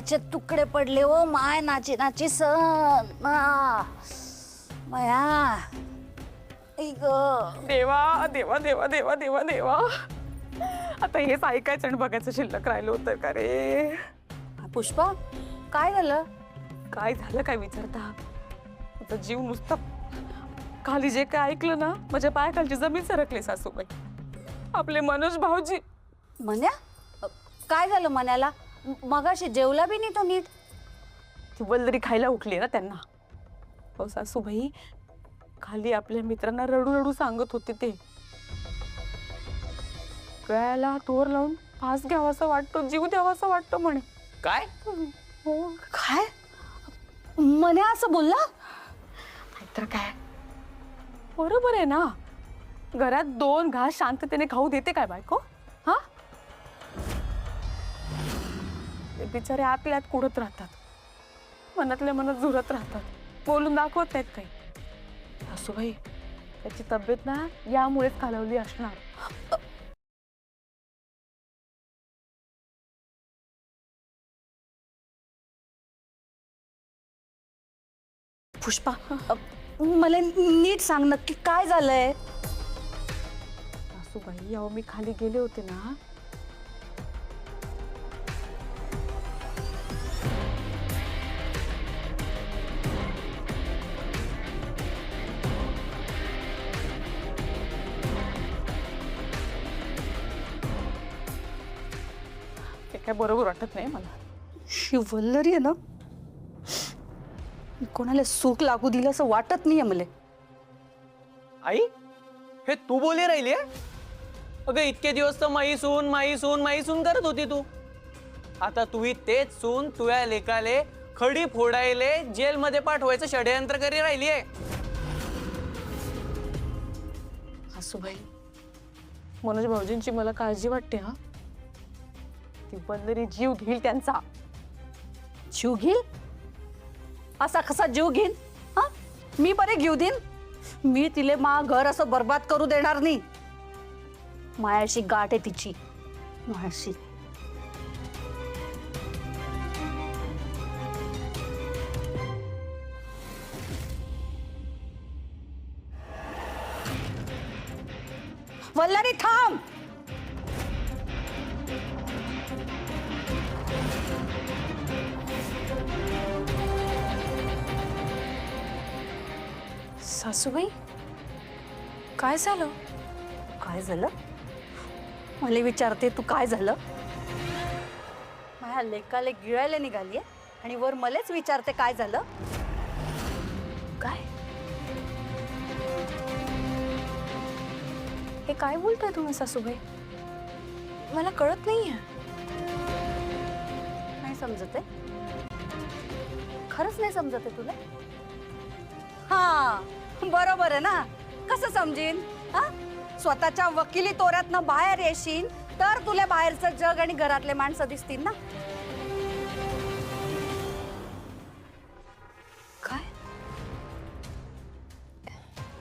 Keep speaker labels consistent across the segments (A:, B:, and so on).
A: पायाचे तुकडे पडले हो माय नाची नाची सन माया
B: देवा देवा देवा देवा देवा देवा आता हेच ऐकायचं आणि बघायचं शिल्लक राहिलं होतं का रे.
A: पुष्पा काय झालं?
B: काय झालं काय विचारता. आता जीव नुसता खाली जे काय ऐकलं ना माझ्या पायाखालची जमीन सरकली सासूबाई. आपले मनोज भाऊजी.
A: मन्या काय झालं मन्याला? मगाशी जेवला बी नाही तो नीट.
B: ती वल्लरी खायला उठली ना त्यांना. हो सासूबाई खाली आपल्या मित्रांना रडू रडू सांगत होते ते. गळ्याला तोर लावून फास घ्यावासा वाटतो जीव द्यावासा वाटतो म्हणे.
C: काय?
A: हो काय मन्या असं बोलला?
B: नाहीतर काय. बरोबर आहे ना. घरात 2 घास शांततेने खाऊ देते काय बायको? हा ते बिचारे आतल्या आत कुडत राहतात. मनातल्या मनात झुरत राहतात. बोलून दाखवत नाहीत काही. सासूबाई त्याची तब्येत ना यामुळेच खालवली असणार.
A: पुष्पा मला नीट सांग नक्की काय झालंय?
B: सासूबाई अहो मी खाली गेले होते ना. ते काय बरोबर वाटत नाही मला.
A: ही वल्लरी आहे ना कोणाला सुख लागू दिलं असं वाटत नाहीये मला.
C: आई हे तू बोली राहिली आहे? अगं इतके दिवस तर माई सून करत होती तू. आता तुम्ही तेच सून तुया लेकाले खडी फोडायले जेल मध्ये पाठवायचं षडयंत्र करी राहिली आहे.
B: सासूबाई मनोज भाऊजींची मला काळजी वाटते. हा ती वल्लरी जीव घेईल त्यांचा.
A: जीव घेईल? असा कसा जीव घेईन? हा मी बरे घेऊ देईन? मी तिले घर असं बर्बाद करू देणार नाही. मायाशी गाठ आहे तिची. मायाशी वल्लरी थांब.
B: सासूबाई काय झालं?
A: काय झालं? मला विचारते तू काय झालं? माझ्या लेकाले गिळायला निघालीये आणि वर मलाच विचारते काय झालं?
B: काय हे काय बोलताय तुम्ही सासूबाई? मला कळत नाहीये.
A: नाही समजत आहे? खरंच नाही समजत आहे तुला? हा बरोबर आहे ना. कसं समजीन? हा स्वतःच्या वकिली तोऱ्यातनं बाहेर येशील तर तुला बाहेरचं जग आणि घरातले माणसं दिसतील ना.
B: काय?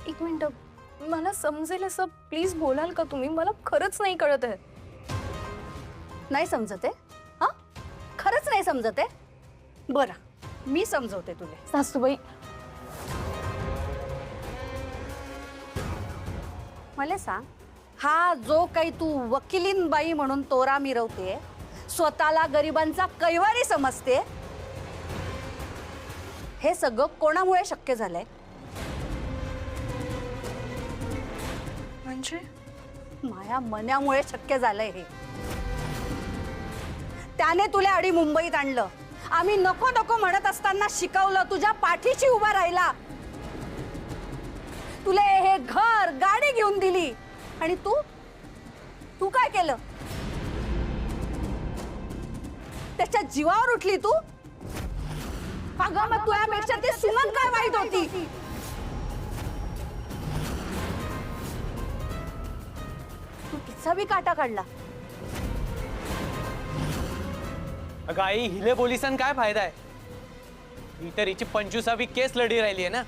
B: एक मिनिट मला समजेल असं प्लीज बोलाल का तुम्ही? मला खरंच नाही कळत आहे.
A: नाही समजत आहे? हा खरंच नाही समजत आहे? बरं मी समजवते तुला.
B: सासूबाई
A: मला सांग हा जो काही तू वकिलीन बाई म्हणून तोरा मिरवते स्वतःला गरिबांचा कैवारी समजते हे सगळं कोणामुळे शक्य झालंय?
B: म्हणजे
A: माया मन्यामुळे शक्य झालंय हे. त्याने तुला आडी मुंबईत आणलं. आम्ही नको नको म्हणत असताना शिकवलं. तुझ्या पाठीशी उभा राहिला. तुला हे घर गाडी घेऊन दिली आणि तू काय केलं? त्याच्या जीवावर उठली तू. अगं मग तुझ्यापेक्षा ती सुमन काय वाईट होती? तू तिचा बी काटा काढला.
C: अगं आई हिले पोलिसांना काय फायदा आहे? ही तर हिची 25वी केस लढी राहिली आहे ना.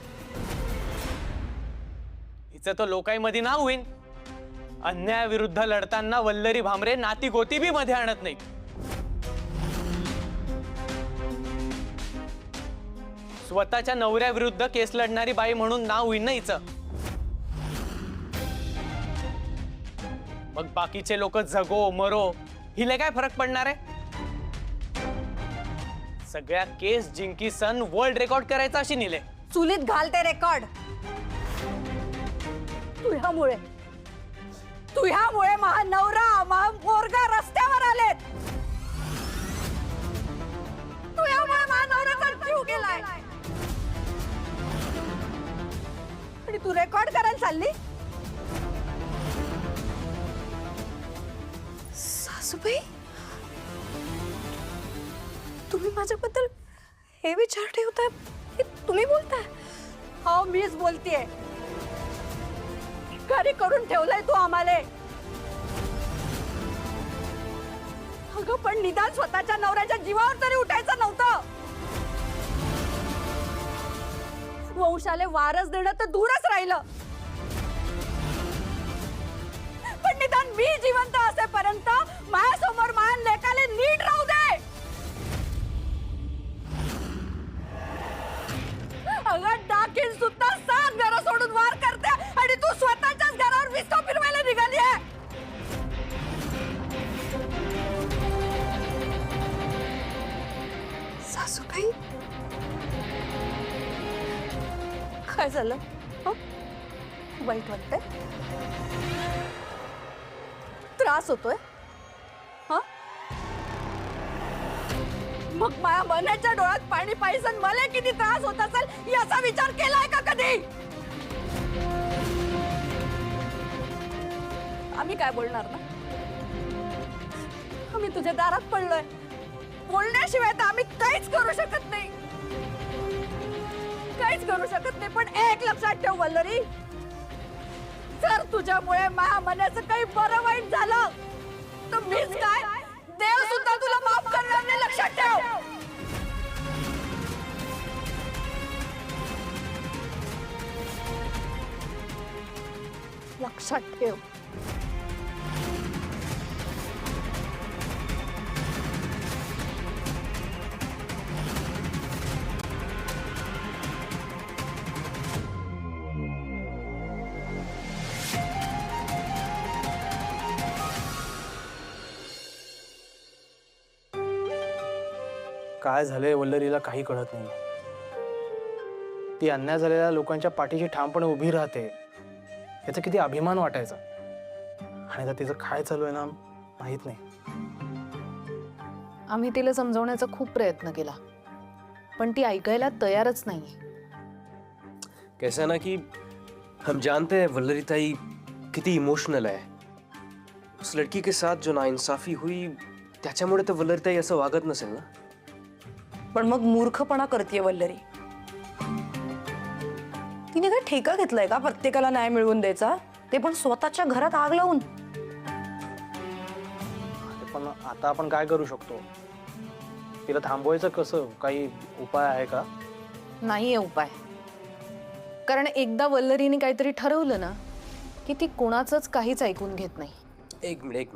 C: हिचं तो लोकांमध्ये नाव होईन. अन्यायाविरुद्ध लढताना वल्लरी भामरे नाती गोती बी मध्ये आणत नाही. स्वतःच्या नवऱ्याविरुद्ध केस लढणारी बाई म्हणून नाव होईन ना हिचं. मग बाकीचे लोक जगो मरो हिले काय फरक पडणार आहे? सगळ्या केस जिंकी सन वर्ल्ड रेकॉर्ड करायचा अशी निले.
A: चुलीत घालते रेकॉर्ड. तुझ्यामुळे माझा नवरा माझा पोरगा रस्त्यावर आलेत. तुझ्यामुळे माझा नवऱ्याचा जीव गेलाय आणि तू रेकॉर्ड करायला चालली.
B: सासूबाई, तुम्ही माझ्याबद्दल हे विचार ठेवताय? हे तुम्ही बोलताय?
A: हो, मीच बोलतेय. घरी करून ठेवलंय तू आम्हाला. अगं पण निदान स्वतःच्या नवऱ्याच्या जीवावर तरी उठायचं नव्हतं. वंशाले वारस देणं तर दूरच राहिलं, पण निदान मी जिवंत असेपर्यंत माझ्यासमोर माझ्या लेकाले नीट राहू दे. अगं डाकीन सुद्धा 7 घरं सोडून वार करते आणि तू स्वतःच्याच घरावर विस्ता फिरवायला निघाली आहे.
B: सासूबाई,
A: काय झालं? हं? वाईट वाटतंय? त्रास होतोय? हं? मग माझ्या मनाच्या डोळ्यात पाणी पाहिजे, मला किती त्रास होत असेल याचा विचार केलाय का कधी? आम्ही काय बोलणार ना? आम्ही तुझ्या दारात पडलोय. बोलण्याशिवाय तर आम्ही काहीच करू शकत नाही. काहीच करू शकत नाही. पण एक लक्षात ठेव वल्लरी, जर तुझ्यामुळे माझ्या मनाचं काही बरं वाईट झालं तर मीच काय, देव सुद्धा तुला माफ करणार नाही. लक्षात ठेव. लक्षात ठेव.
D: काय झालंय वल्लरीला काही कळत नाही. ती अन्याय झालेल्या लोकांच्या पाठीशी ठामपणे उभी राहते, याचा किती अभिमान वाटायचा. आणि आता तिचं काय चालू आहे ना माहित नाही.
B: आम्ही तिला समजवण्याचा खूप प्रयत्न केला, पण ती ऐकायला तयारच नाही.
E: कैसा ना कि हम जानते हैं वल्लरी ताई किती इमोशनल है. उस लड़की के साथ जो नाइंसाफी हुई त्याच्यामुळे तर वल्लरी ताई असं वागत नसेल ना.
F: पण मग मूर्खपणा करते वल्लरी. तिने काय ठेका घेतलाय का प्रत्येकाला न्याय मिळवून द्यायचा, ते पण स्वतःच्या घरात आग लावून.
D: पण आता आपण काय करू शकतो? तिला थांबवायचं कसं? काही उपाय आहे का?
B: नाहीये उपाय. कारण एकदा वल्लरीने काहीतरी ठरवलं ना की ती कोणाचंच काहीच ऐकून घेत नाही.
E: एक मिनिट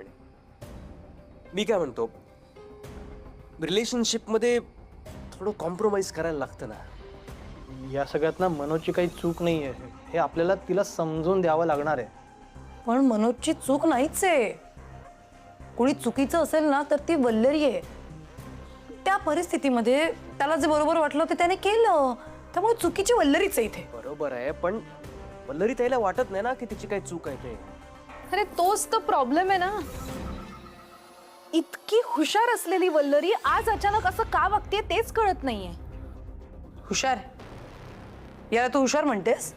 E: मी काय म्हणतो, रिलेशनशिप मध्ये थोडं कॉम्प्रोमाइज करायला लागतं ना.
D: या सगळ्यात ना मनोजची काही चूक नाही आहे, हे आपल्याला तिला समजून द्यावं लागणार आहे.
F: पण मनोजची चूक नाहीच आहे. कोणी चुकीचं असेल ना तर ती वल्लरी आहे. त्या परिस्थितीमध्ये त्याला जे बरोबर वाटलं ते त्याने केलं, त्यामुळे चुकीची वल्लरीच आहे इथे.
E: बरोबर आहे, पण वल्लरी ताईला वाटत नाही ना की तिची काही चूक आहे ते.
B: अरे तोच तर प्रॉब्लेम आहे ना. इतकी हुशार असलेली वल्लरी आज अचानक असं का वागते तेच कळत नाहीये.
F: हुशार? याला तू हुशार म्हणतेस?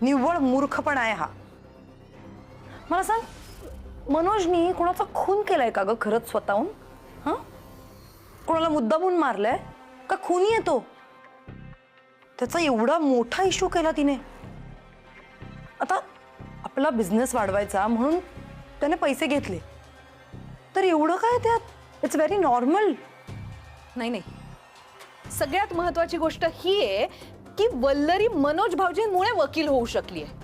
F: निव्वळ मूर्खपणा आहे हा. मला सांग, मनोजनी कोणाचा खून केलाय का ग खरंच स्वतःहून? हा, कोणाला मुद्दामून मारलाय का खूनी आहे तो? त्याचा एवढा मोठा इश्यू केला तिने. आता आपला बिझनेस वाढवायचा म्हणून त्याने पैसे घेतले, तर एवढं काय त्यात? It's very normal.
B: नाही नाही, सगळ्यात महत्वाची गोष्ट ही आहे की वल्लरी मनोज भाऊजींमुळे वकील होऊ शकली आहे.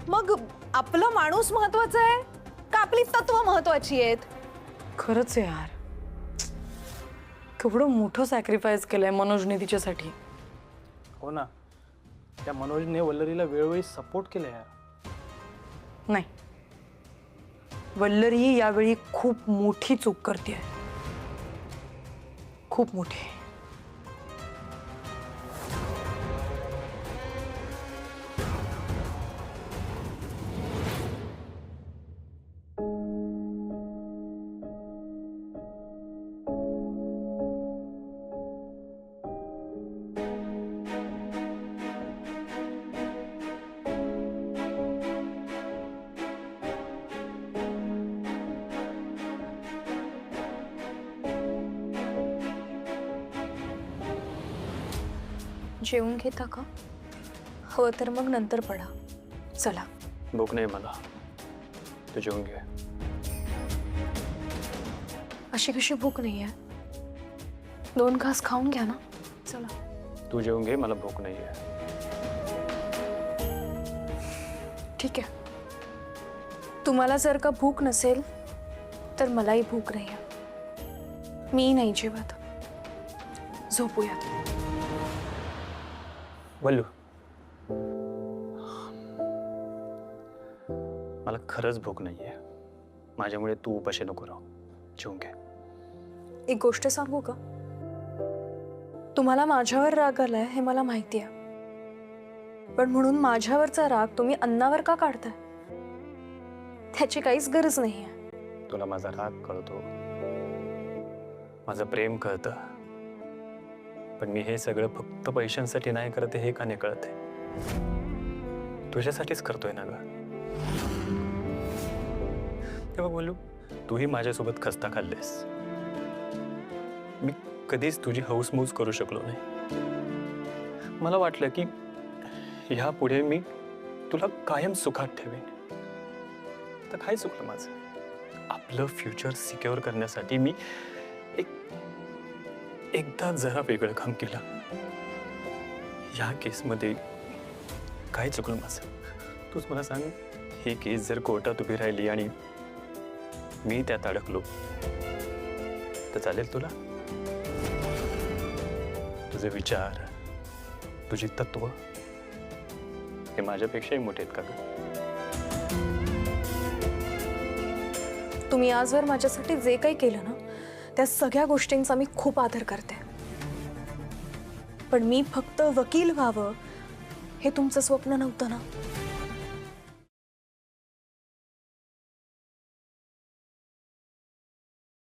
B: मग आपला माणूस महत्वाचा आहे का आपली तत्व महत्वाची आहेत?
F: खरंच आहे यार, केवढं मोठं सॅक्रिफाईस केलंय मनोजने तिच्यासाठी.
D: हो ना, त्या मनोजने वल्लरीला वेळोवेळी सपोर्ट केला यार.
F: नाही, वल्लरी यावेळी खूप मोठी चूक करते, खूप मोठी.
B: जेवून घेता का? हो तर मग नंतर पडा. चला.
D: भूक नाही मला, तू जेवून घे.
B: अशी कशी भूक नाही आहे? 2 घास खाऊन घ्या ना. चला.
D: तू जेवून घे, मला भूक नाही आहे.
B: ठीक आहे. तुम्हाला जर का भूक नसेल तर मलाही भूक नाही आहे. मी नाही जेवत. झोपूयात.
D: वल्लू, मला खरंच भूक नाहीये. माझ्यामुळे तू उपाशी नको राहू. जेवून घे.
B: एक गोष्ट सांगू का? तुम्हाला माझ्यावर राग आलाय हे मला माहिती आहे, पण म्हणून माझ्यावरचा राग तुम्ही अन्नावर का काढताय? त्याची काहीच गरज नाहीये.
D: तुला माझा राग कळतो, माझं प्रेम कळतं, पण मी हे सगळं फक्त पैशांसाठी नाही करते हे का नाही कळते? तुझ्यासाठीच करतोय ना ग. तेव्हा बोलू, तूही माझ्यासोबत खस्ता खाल्लेस. मी कधीच तुझी हौसमौस करू शकलो नाही. मला वाटलं की ह्या पुढे मी तुला कायम सुखात ठेवेन. तर काय चुकलं माझं? आपलं फ्युचर सिक्युअर करण्यासाठी मी एकदा जरा वेगळं काम केलं. या केसमध्ये काय चुकलं माझं? तूच मला सांग, ही केस जर कोर्टात उभी राहिली आणि मी त्यात अडकलो तर चालेल तुला? तुझे विचार, तुझी तत्व हे माझ्यापेक्षाही मोठे आहेत का ग?
B: तुम्ही आजवर माझ्यासाठी जे काही केलं ना, त्या सगळ्या गोष्टींचा मी खूप आदर करते. पण मी फक्त वकील व्हावं हे तुमचं स्वप्न नव्हतं ना.